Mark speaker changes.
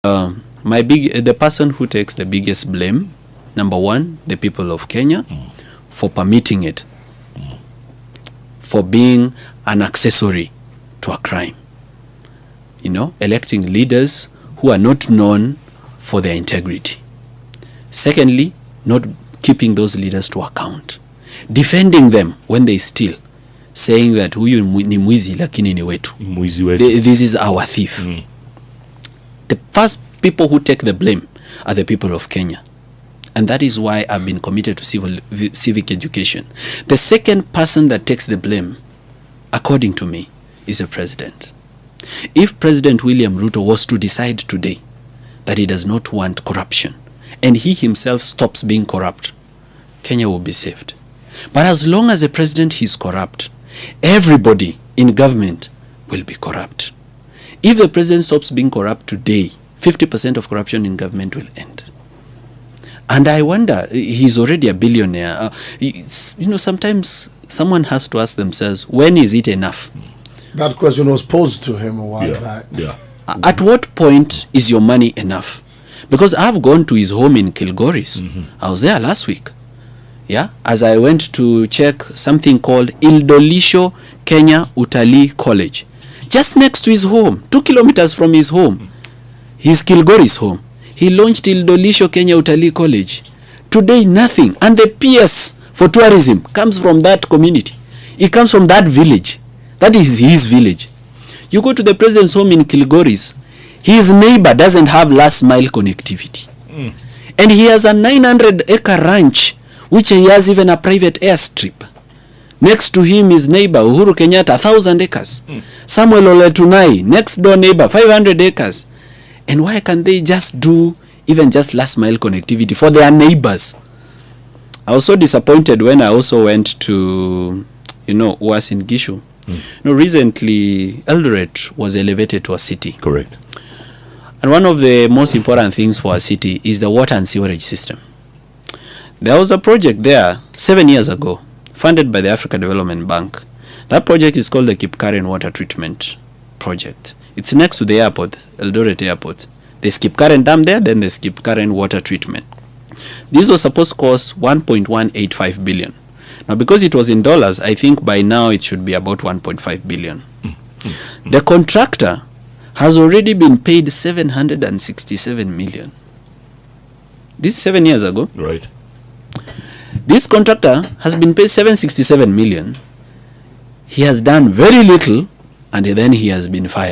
Speaker 1: The person who takes the biggest blame, number one, the people of Kenya, for permitting it, for being an accessory to a crime. Electing leaders who are not known for their integrity. Secondly, not keeping those leaders to account, defending them when they steal, saying that huyu ni mwizi lakini ni wetu. This is our thief. The first people who take the blame are the people of Kenya. And that is why I've been committed to civic education. The second person that takes the blame, according to me, is the president. If President William Ruto was to decide today that he does not want corruption, and he himself stops being corrupt, Kenya will be saved. But as long as the president is corrupt, everybody in government will be corrupt. If the president stops being corrupt today, 50% of corruption in government will end. And I wonder, he's already a billionaire. Sometimes someone has to ask themselves, when is it enough?
Speaker 2: That question was posed to him a while back. Yeah.
Speaker 1: At what point is your money enough? Because I've gone to his home in Kilgoris. I was there last week. As I went to check something called Ildolisho Kenya Utalii College. Just next to his home, 2 kilometers from his home. His Kilgoris home. He launched Ildolisho Kenya Utalii College. Today, nothing. And the PS for tourism comes from that community. It comes from that village. That is his village. You go to the president's home in Kilgoris, his neighbor doesn't have last mile connectivity. And he has a 900-acre ranch, which he has even a private airstrip. Next to him, his neighbor, Uhuru Kenyatta, 1,000 acres. Samuel Ole Tunai, next door neighbor, 500 acres. And why can't they just do even just last mile connectivity for their neighbors? I was so disappointed when I also went to, Uasin Gishu. Recently, Eldoret was elevated to a city.
Speaker 3: Correct.
Speaker 1: And one of the most important things for a city is the water and sewerage system. There was a project there 7 years ago, funded by the Africa Development Bank. That project is called the Kipkaren Water Treatment Project. It's next to the airport, Eldoret Airport. There's Kipkaren Dam there, then there's Kipkaren Water Treatment. This was supposed to cost 1.185 billion. Now, because it was in dollars, I think by now it should be about 1.5 billion. The contractor has already been paid 767 million. This is 7 years ago.
Speaker 3: Right.
Speaker 1: This contractor has been paid 767 million. He has done very little, and then he has been fired.